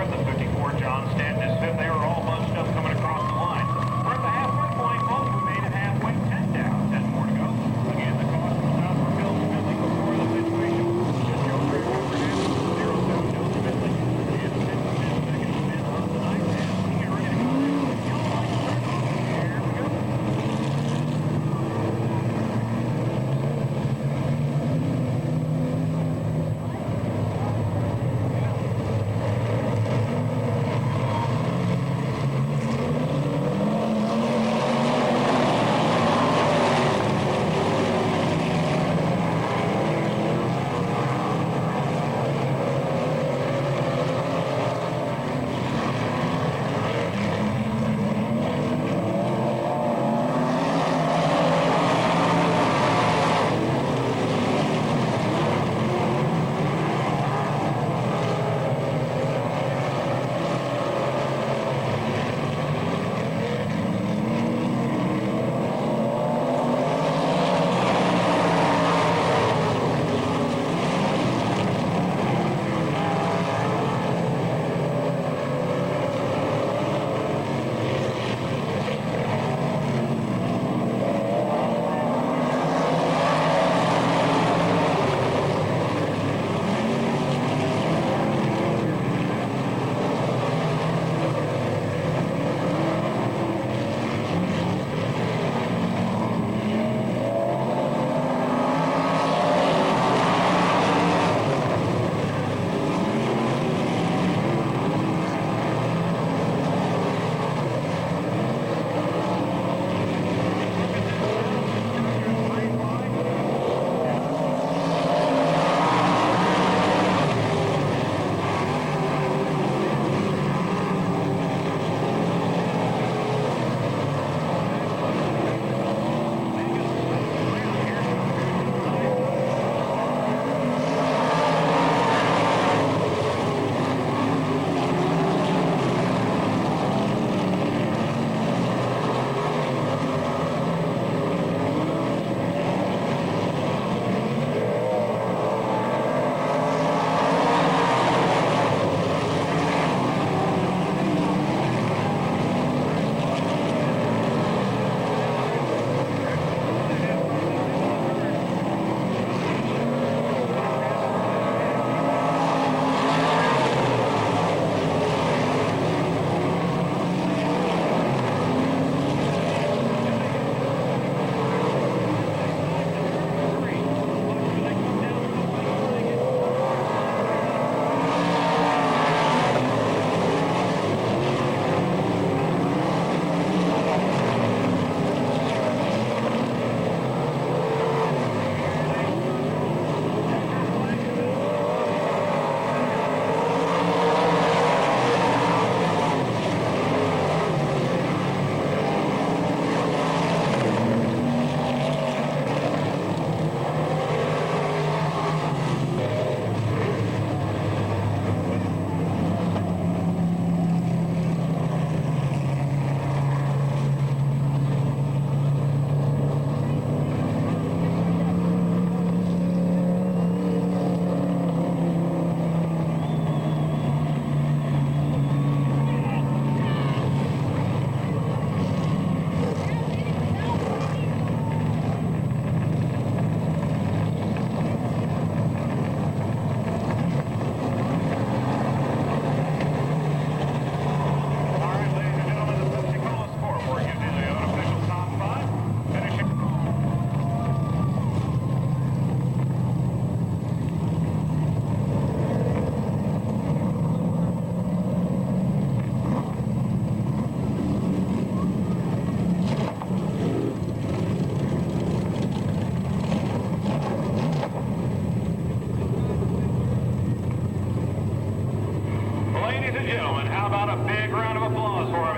fourth, the 54 John Stanton is fifth. They were all bunched up coming across the line. We're at the halfway point. Both were made at halfway. 10 down, 10 more to go. Again, the caution stop for Bill Smithly before the situation. Just Joe Fraser for him. 0-7 Joe Smithly. And 10 seconds spin on the ninth. And we get ready to go. Here we go.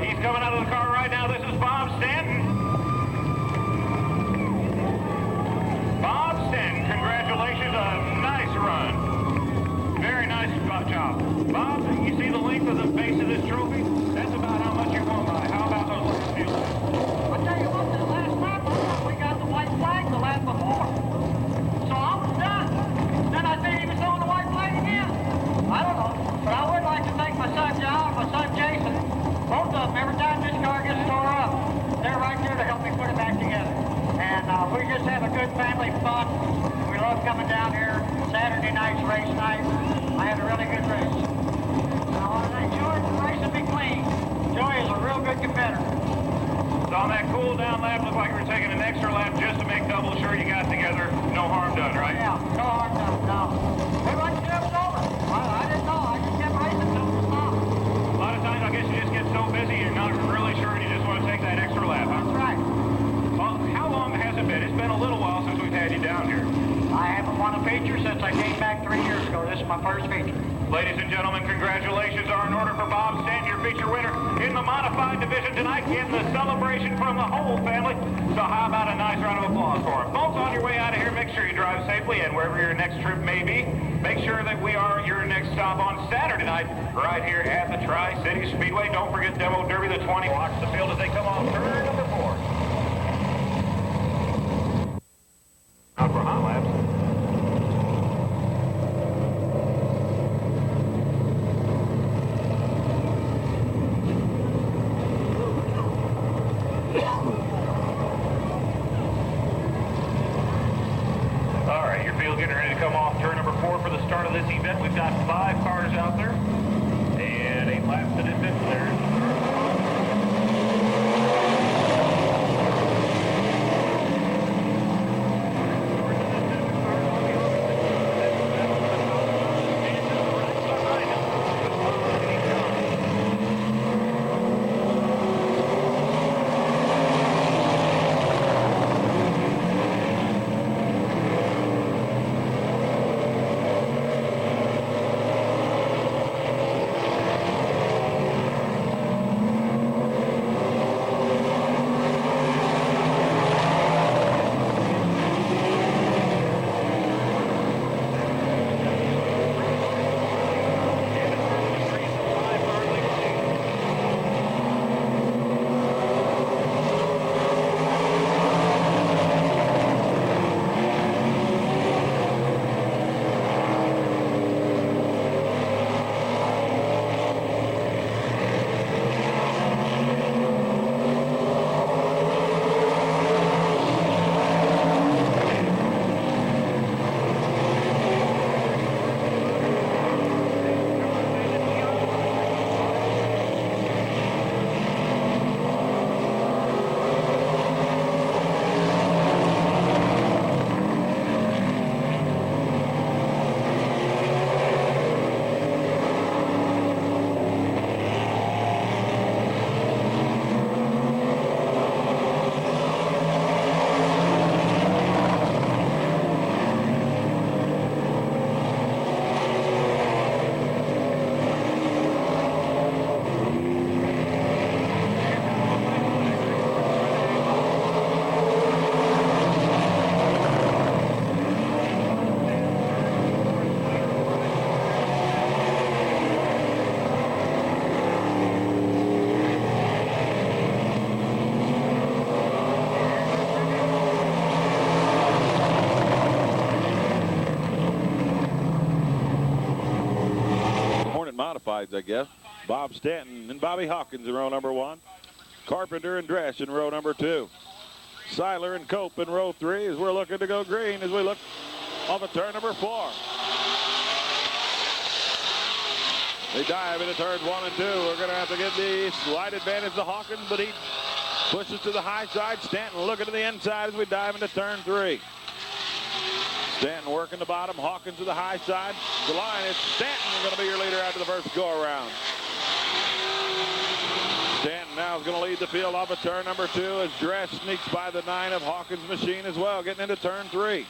He's coming out of the car right now. This is Bob Stanton. Bob Stanton, congratulations. A nice run. Very nice job. Bob, you see the length of the base of this trophy? That's about how much you're going by. How about those last few laps? I tell you what, the last lap, we got the white flag the lap before. So I was done. Then I think he was throwing the white flag again. I don't know. But I would like to thank my son, there right there to help me put it back together. And we just have a good family fun. We love coming down here. Saturday night's race night. I had a really good race. And I want to say, Joy, the race will be clean. Joy is a real good competitor. So on that cool down lap, looked like you were taking an extra lap just to make double sure you got together. No harm done, right? Yeah, no harm done, no. We like to jump over. I didn't know. I just kept racing until it stopped. A lot of times, I guess you just get so busy, you're not really sure, and you just want to take that extra lap, huh? That's right. Well, how long has it been? It's been a little while since we've had you down here. I haven't won a feature since I came back 3 years ago. This is my first feature. Ladies and gentlemen, congratulations are in order for Bob Stanton, your feature winner in the modified division tonight, getting the celebration from the whole family. So how about a nice round of applause for him? Folks, on your way out of here, make sure you drive safely, and wherever your next trip may be, make sure that we are your next stop on Saturday night right here at the Tri-City Speedway. Don't forget Demo Derby, the 20. Watch the field as they come off turn number 4. Out for hot laps. All right, your field getting ready to come off turn number 4 for the start of this event. We've got 5 cars out there and 8 laps to distance there. Modifieds, I guess. Bob Stanton and Bobby Hawkins in row number 1. Carpenter and Dresch in row number 2. Seiler and Cope in row 3 as we're looking to go green as we look off of turn number 4. They dive into turns 1 and 2. We're going to have to get the slight advantage to Hawkins, but he pushes to the high side. Stanton looking to the inside as we dive into turn 3. Stanton working the bottom, Hawkins to the high side. The line is Stanton going to be your leader after the first go-around. Stanton now is going to lead the field off of turn number 2 as Dresch sneaks by the 9 of Hawkins' machine as well, getting into turn 3.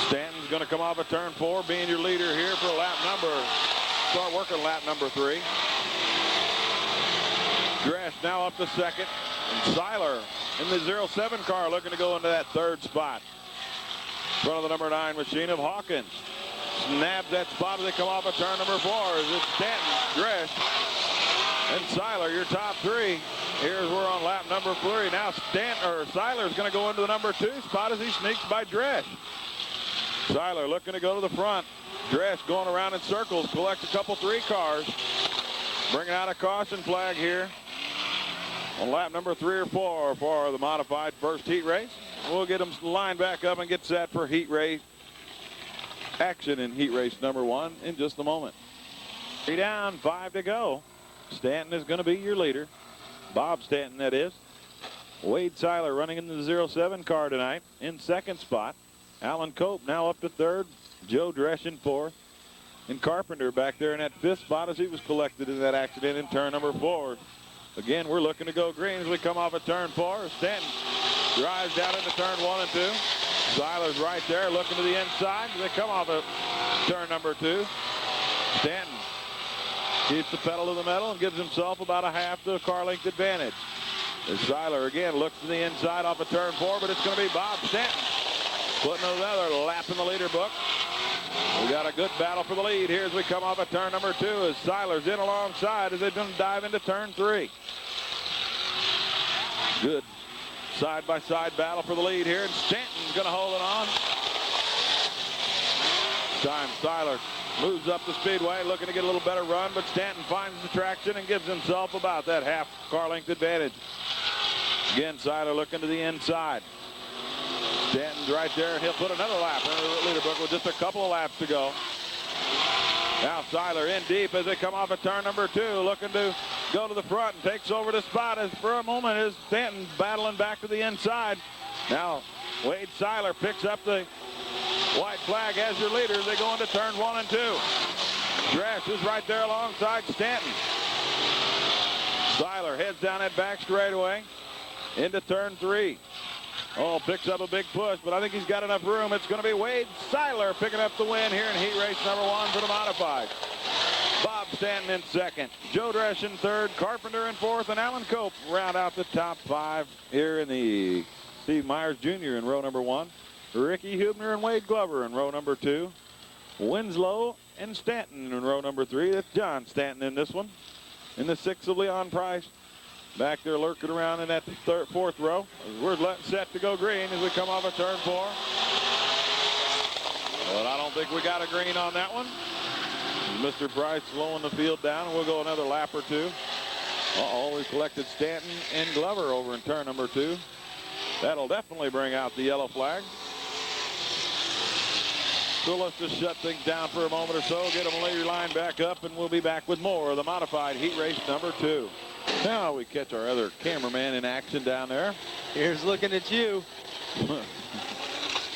Stanton's going to come off of turn 4, being your leader here for start working lap number 3. Dresch now up to second, and Seiler in the 07 car looking to go into that 3rd spot. In front of the number 9 machine of Hawkins. Snaps that spot as they come off of turn number 4. As it's Stanton, Dresch, and Seiler, your top 3. Here's we're on lap number 3. Now Seiler's going to go into the number 2 spot as he sneaks by Dresch. Seiler looking to go to the front. Dresch going around in circles, collect a couple 3 cars. Bringing out a caution flag here. on lap number 3 or 4 for the modified first heat race. We'll get them lined back up and get set for heat race action in heat race number 1 in just a moment. 3 down, 5 to go. Stanton is going to be your leader. Bob Stanton, that is. Wade Seiler running in the 07 car tonight in second spot. Alan Cope now up to third. Joe Dresch in fourth. And Carpenter back there in that fifth spot as he was collected in that accident in turn number 4. Again, we're looking to go green as we come off of turn 4. Stanton drives down into turn 1 and 2. Seiler's right there looking to the inside. They come off of turn number 2. Stanton keeps the pedal to the metal and gives himself about a half to a car length advantage. As Seiler again looks to the inside off of turn 4, but it's going to be Bob Stanton putting another lap in the leader book. We got a good battle for the lead here as we come off of turn number 2 as Seiler's in alongside as they dive into turn 3. Good side-by-side battle for the lead here, and Stanton's going to hold it on. Time Seiler moves up the speedway, looking to get a little better run, but Stanton finds the traction and gives himself about that half car length advantage. Again, Seiler looking to the inside. Stanton's right there, and he'll put another lap in the leader book with just a couple of laps to go. Now Seiler in deep as they come off of turn number 2, looking to go to the front and takes over the spot as for a moment as Stanton battling back to the inside. Now Wade Seiler picks up the white flag as your leader as they go into turn 1 and 2. Dresch is right there alongside Stanton. Seiler heads down that back straightaway into turn 3. Oh, picks up a big push, but I think he's got enough room. It's going to be Wade Seiler picking up the win here in heat race number 1 for the modified. Bob Stanton in second, Joe Dresch in third, Carpenter in fourth, and Alan Cope round out the top 5 here in the Steve Myers Jr. in row number 1. Ricky Hubner and Wade Glover in row number 2. Winslow and Stanton in row number 3. That's John Stanton in this one. In the 6th of Leon Price. Back there lurking around in that fourth row. We're set to go green as we come off of turn 4. But I don't think we got a green on that one. Mr. Price slowing the field down, and we'll go another lap or 2. Uh-oh, we collected Stanton and Glover over in turn number 2. That'll definitely bring out the yellow flag. So let's just shut things down for a moment or so, get them leader line back up, and we'll be back with more of the modified heat race number 2. Now we catch our other cameraman in action down there. Here's looking at you.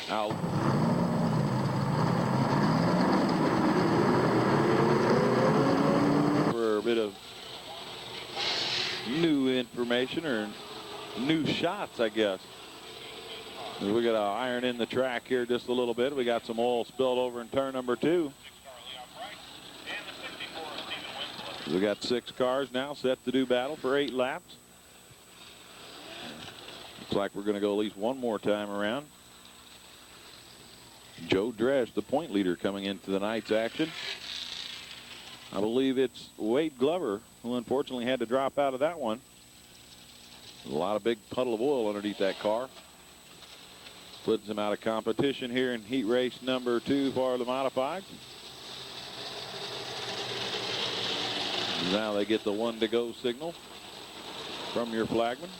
Out. For a bit of new information or new shots, I guess. We got to iron in the track here just a little bit. We got some oil spilled over in turn number 2. We got 6 cars now set to do battle for 8 laps. Looks like we're going to go at least one more time around. Joe Dresch, the point leader, coming into the night's action. I believe it's Wade Glover who unfortunately had to drop out of that one. A lot of big puddle of oil underneath that car. Puts him out of competition here in heat race number 2 for the modified. Now they get the 1 to go signal from your flagman.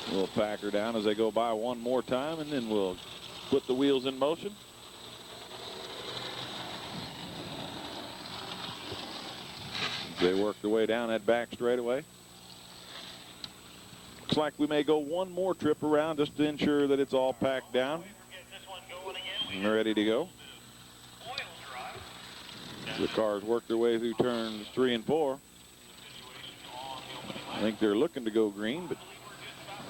We'll pack her down as they go by one more time, and then we'll put the wheels in motion. They work their way down that back straightaway. Looks like we may go one more trip around just to ensure that it's all packed down and ready to go. The cars work their way through turns 3 and 4. I think they're looking to go green, but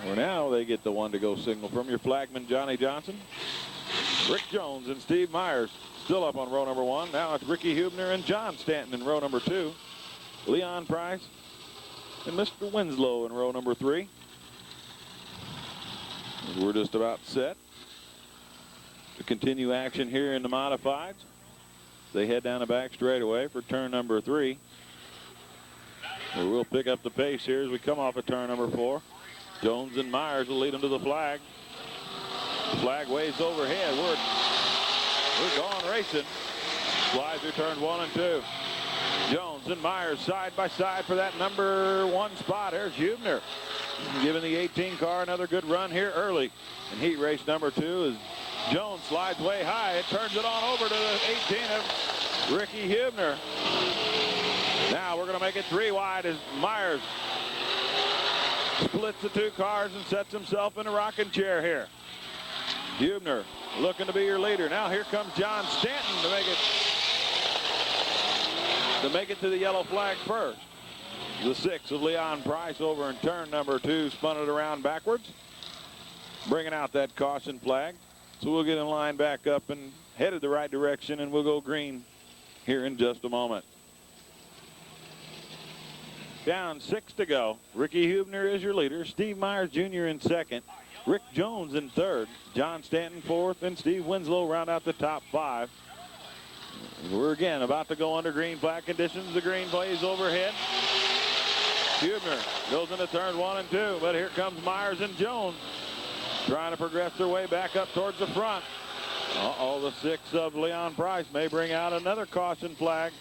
for now they get the 1 to go signal from your flagman, Johnny Johnson. Rick Jones and Steve Myers still up on row number 1. Now it's Ricky Hubner and John Stanton in row number 2. Leon Price and Mr. Winslow in row number 3. We're just about set to continue action here in the modifieds. They head down the back straightaway for turn number 3. We'll pick up the pace here as we come off of turn number 4. Jones and Myers will lead them to the flag. The flag waves overhead. We're gone racing. Fly through turn 1 and 2. Jones and Myers side by side for that number 1 spot. There's Hubner giving the 18 car another good run here early. In heat race number 2 as Jones slides way high. It turns it on over to the 18 of Ricky Hubner. Now we're going to make it 3 wide as Myers splits the 2 cars and sets himself in a rocking chair here. Hubner looking to be your leader. Now here comes John Stanton to make it to the yellow flag first. The 6 of Leon Price over in turn number 2 spun it around backwards, bringing out that caution flag. So we'll get him lined back up and headed the right direction, and we'll go green here in just a moment. Down 6 to go. Ricky Hubner is your leader. Steve Myers Jr. in second. Rick Jones in third. John Stanton fourth, and Steve Winslow round out the top 5. We're again about to go under green flag conditions. The green blaze overhead. Hubner goes into turn 1 and 2, but here comes Myers and Jones trying to progress their way back up towards the front. The 6 of Leon Price may bring out another caution flag.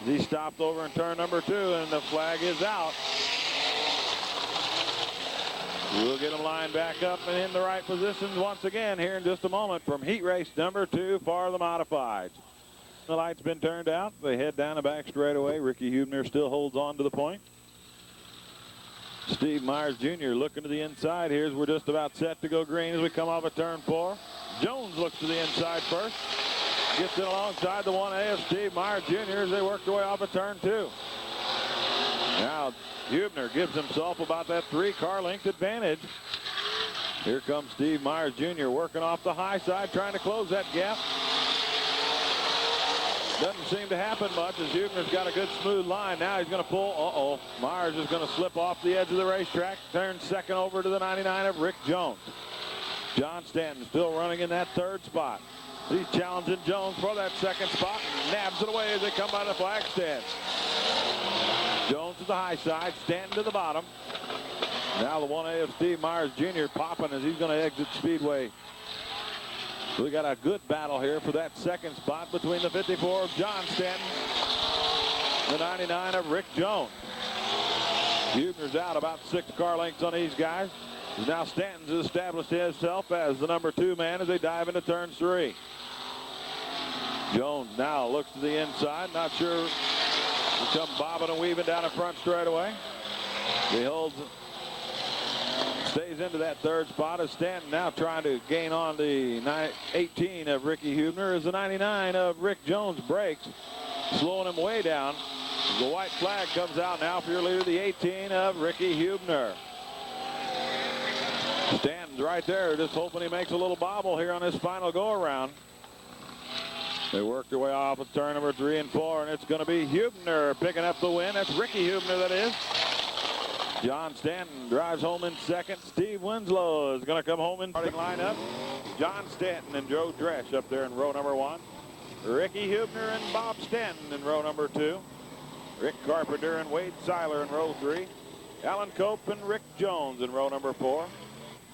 He stopped over in turn number 2, and the flag is out. We'll get him lined back up and in the right positions once again here in just a moment from heat race number 2 for the modifieds. The light's been turned out. They head down the back straightaway. Ricky Hubner still holds on to the point. Steve Myers Jr. looking to the inside here as we're just about set to go green as we come off of turn 4. Jones looks to the inside first. Gets in alongside the 1A of Steve Myers Jr. as they work their way off of turn 2. Now Hubner gives himself about that 3-car length advantage. Here comes Steve Myers Jr. working off the high side, trying to close that gap. Doesn't seem to happen much as Hubner's got a good smooth line. Now he's going to pull. Myers is going to slip off the edge of the racetrack. Turns second over to the 99 of Rick Jones. John Stanton still running in that 3rd spot. He's challenging Jones for that 2nd spot. And nabs it away as they come by the flag stand. Jones to the high side. Stanton to the bottom. Now the 1A of Steve Myers Jr. popping as he's going to exit Speedway. We got a good battle here for that 2nd spot between the 54 of John Stanton, the 99 of Rick Jones. Hubner's out about 6 car lengths on these guys. Now Stanton's established himself as the number 2 man as they dive into turn 3. Jones now looks to the inside, not sure. He comes bobbing and weaving down the front straightaway. He holds, stays into that 3rd spot as Stanton now trying to gain on the 18 of Ricky Hubner as the 99 of Rick Jones breaks, slowing him way down. The white flag comes out now for your leader, the 18 of Ricky Hubner. Stanton's right there, just hoping he makes a little bobble here on his final go-around. They work their way off of turn number 3 and 4, and it's going to be Hubner picking up the win. That's Ricky Hubner, that is. John Stanton drives home in 2nd. Steve Winslow is going to come home in starting lineup. John Stanton and Joe Dresch up there in row number 1. Ricky Hubner and Bob Stanton in row number 2. Rick Carpenter and Wade Seiler in row 3. Alan Cope and Rick Jones in row number 4.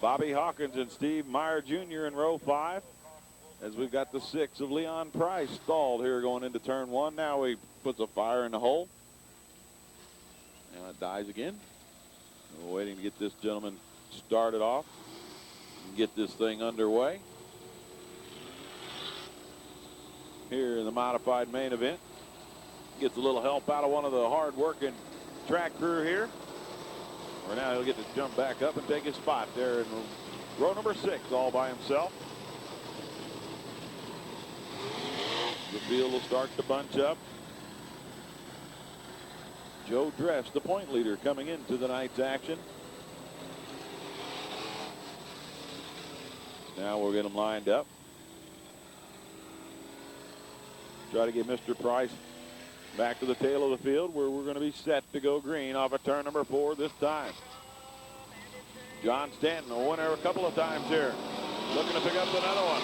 Bobby Hawkins and Steve Meyer Jr. in row 5. As we've got the 6 of Leon Price stalled here going into turn 1. Now he puts a fire in the hole. And it dies again. We're waiting to get this gentleman started off and get this thing underway. Here in the modified main event. Gets a little help out of one of the hard-working track crew here. Or now he'll get to jump back up and take his spot there in row number 6 all by himself. The field will start to bunch up. Joe Dresch, the point leader, coming into the night's action. Now we'll get him lined up. Try to get Mr. Price back to the tail of the field where we're going to be set to go green off of turn number 4 this time. John Stanton, a winner a couple of times here. Looking to pick up another one.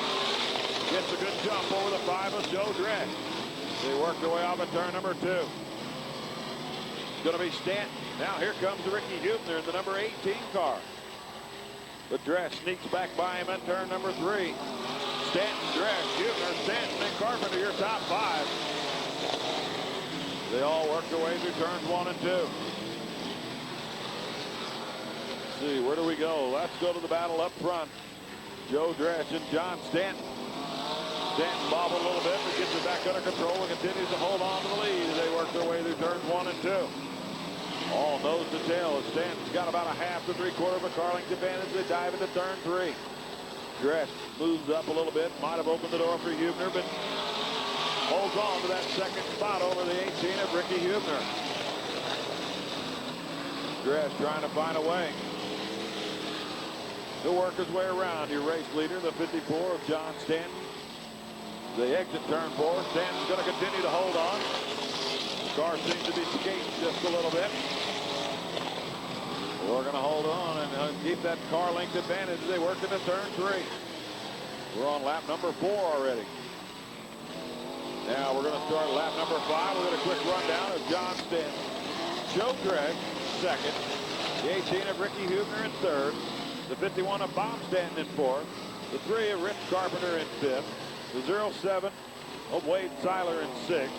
Gets a good jump over the 5 of Joe Dresch. They work their way off of turn number 2. It's going to be Stanton. Now here comes Ricky Hubner in the number 18 car. But Dresch sneaks back by him at turn number 3. Stanton, Dresch, Hubner, Stanton, and Carpenter, your top 5. They all work their way through turns 1 and 2. Let's see, where do we go? Let's go to the battle up front. Joe Dresch and John Stanton. Stanton bobbled a little bit, but gets it back under control and continues to hold on to the lead as they work their way through turns 1 and 2. All nose to tail as Stanton's got about a half to 3/4 of a car length advantage. They dive into turn 3. Dresch moves up a little bit, might have opened the door for Hubner, but holds on to that second spot over the 18 of Ricky Hubner. Dresch trying to find a way. He'll work his way around your race leader, the 54 of John Stanton. They exit turn 4. Stanton's going to continue to hold on. The car seems to be skating just a little bit. We're going to hold on and keep that car length advantage as they work into turn 3. We're on lap number 4 already. Now we're going to start lap number 5. We'll get a quick rundown of John Stanton. Joe Dresch, second. The 18 of Ricky Hubner in third. The 51 of Bob Stanton in fourth. The 3 of Rich Carpenter in fifth. The 07 of Wade Seiler in sixth.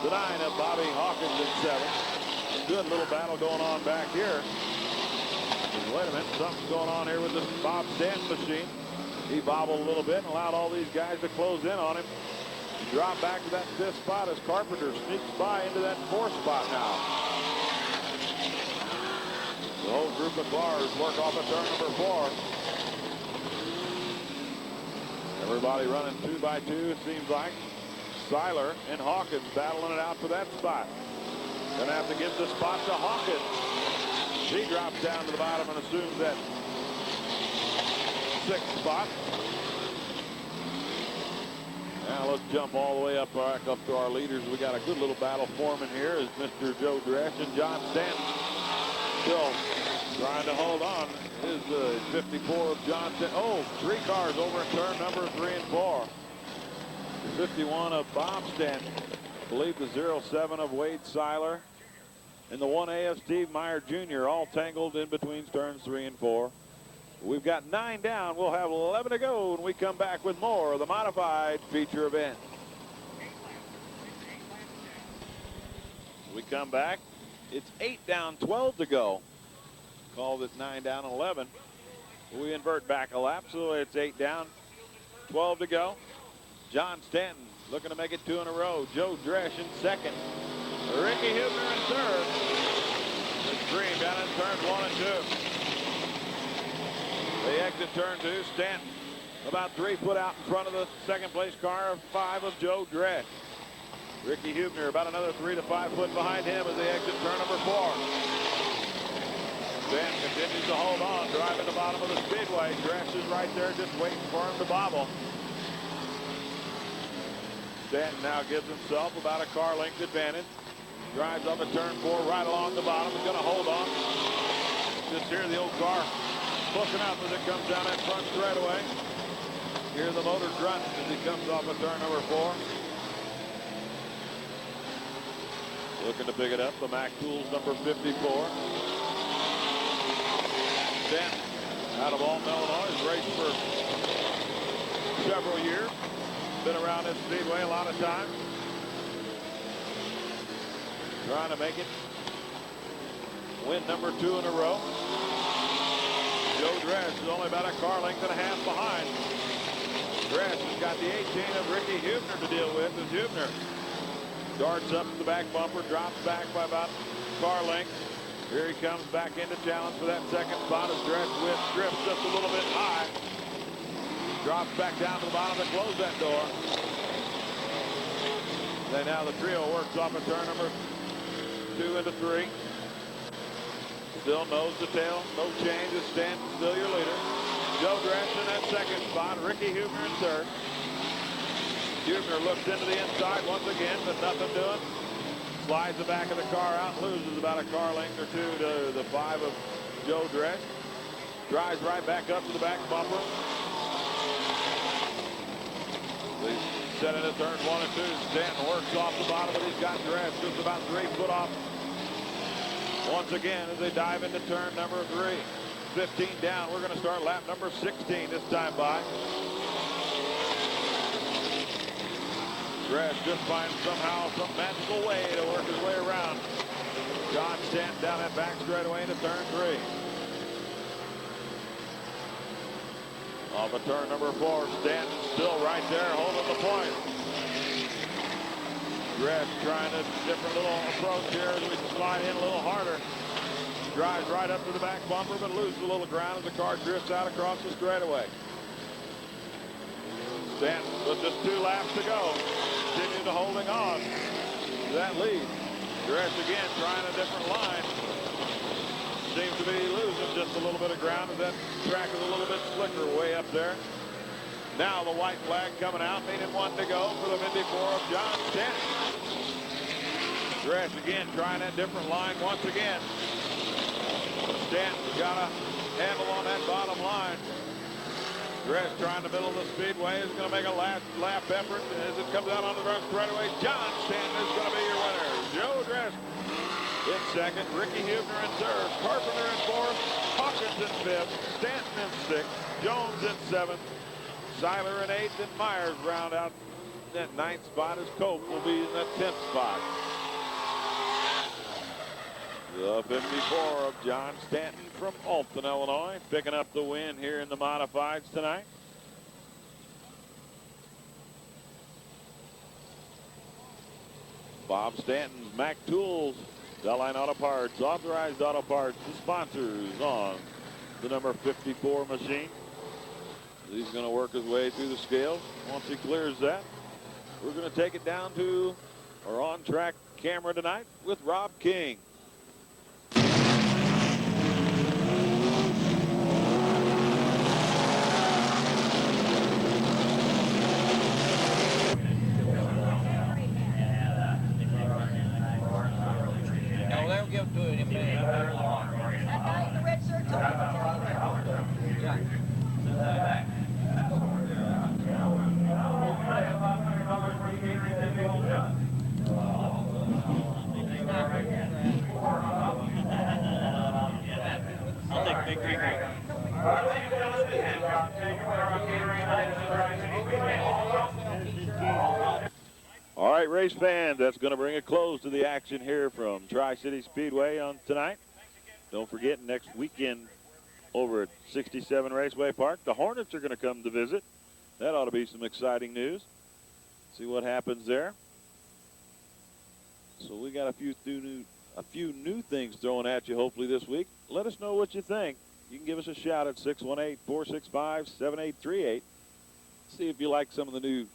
The 9 of Bobby Hawkins in seventh. Good little battle going on back here. Wait a minute, something's going on here with this Bob Stanton machine. He bobbled a little bit and allowed all these guys to close in on him. Drop back to that 5th spot as Carpenter sneaks by into that 4th spot now. The whole group of cars work off of turn number 4. Everybody running 2 by 2, it seems like. Seiler and Hawkins battling it out for that spot. Gonna have to give the spot to Hawkins. He drops down to the bottom and assumes that 6th spot. Now let's jump all the way up back up to our leaders. We got a good little battle forming here as Mr. Joe Dresch and John Stanton still trying to hold on. Is the 54 of John Stanton. Oh, 3 cars over in turn number 3 and 4. The 51 of Bob Stanton. I believe the 07 of Wade Seiler. And the 1A of Steve Meyer Jr. all tangled in between turns 3 and 4. We've got 9 down. We'll have 11 to go when we come back with more of the modified feature event. We come back. It's 8 down, 12 to go. Called it 9 down, 11. We invert back a lap, so it's 8 down, 12 to go. John Stanton looking to make it 2 in a row. Joe Dresch in second. Ricky Hubner in third. It's Green down in turns 1 and 2. They exit turn 2. Stanton about 3 foot out in front of the second place car of 5 of Joe Dresch. Ricky Hubner about another 3 to 5 foot behind him as they exit turn number 4. Stanton continues to hold on, driving the bottom of the speedway. Dresch is right there just waiting for him to bobble. Stanton now gives himself about a car length advantage. Drives up at turn 4 right along the bottom. He's going to hold on. Just hear the old car pushing up as it comes down that front straightaway. Hear the motor grunt as he comes off of turn number 4. Looking to pick it up, the Mac Tools number 54. Stanton out of Alton, Illinois, raced for several years. Been around this speedway a lot of times. Trying to make it win number 2 in a row. Joe Dresch is only about a car length and a half behind. Dresch has got the 18 of Ricky Hubner to deal with as Hubner darts up the back bumper, drops back by about car length. Here he comes back into challenge for that second spot as Dresch drifts just a little bit high. Drops back down to the bottom to close that door. Then now the trio works off a turn number 2 into 3. Still nose to tail, no change. It's Stanton still your leader. Joe Dresch in that second spot. Ricky Hubner in third. Hubner looks into the inside once again, but nothing doing. Slides the back of the car out, loses about a car length or 2 to the 5 of Joe Dresch. Drives right back up to the back bumper. They set into turn 1 and 2. Stanton works off the bottom, but he's got Dresch just about 3 foot off. Once again, as they dive into turn number 3. 15 down. We're going to start lap number 16 this time by. Gress just finds somehow some magical way to work his way around John Stanton down that back straightaway into turn 3. Off of turn number 4, Stanton still right there holding the point. Gress trying a different little approach here as we slide in a little harder. Drives right up to the back bumper, but loses a little ground as the car drifts out across the straightaway. Stanton with just 2 laps to go. Continue to holding on to that lead. Gress again trying a different line. Seems to be losing just a little bit of ground as that track is a little bit slicker way up there. Now the white flag coming out, meaning 1 to go for the Indy 4 of John Stanton. Gress again trying that different line once again. Stanton's got a handle on that bottom line. Gress trying to middle of the speedway is going to make a last lap effort as it comes out on the run straightaway. John Stanton is going to be your winner. Joe Gress in second, Ricky Huebner in third, Carpenter in fourth, Hawkins in fifth, Stanton in sixth, Jones in seventh, Seiler in eighth, and Myers round out that 9th spot as Cope will be in that 10th spot. The 54 of John Stanton from Alton, Illinois, picking up the win here in the modifieds tonight. Bob Stanton's Mac Tools, Delline Auto Parts, Authorized Auto Parts, the sponsors on the number 54 machine. He's going to work his way through the scales. Once he clears that, we're going to take it down to our on-track camera tonight with Rob King. All right, race fans, that's going to bring a close to the action here from Tri-City Speedway on tonight. Don't forget, next weekend over at 67 Raceway Park, the Hornets are going to come to visit. That ought to be some exciting news. See what happens there. So we got a few new things thrown at you hopefully this week. Let us know what you think. You can give us a shout at 618-465-7838. See if you like some of the new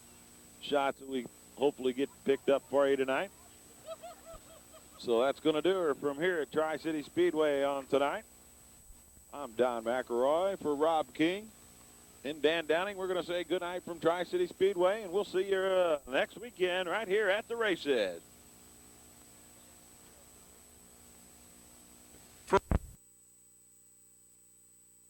shots that we hopefully get picked up for you tonight. So that's going to do her from here at Tri-City Speedway on tonight. I'm Don McElroy for Rob King and Dan Downing. We're going to say good night from Tri-City Speedway, and we'll see you next weekend right here at the racehead.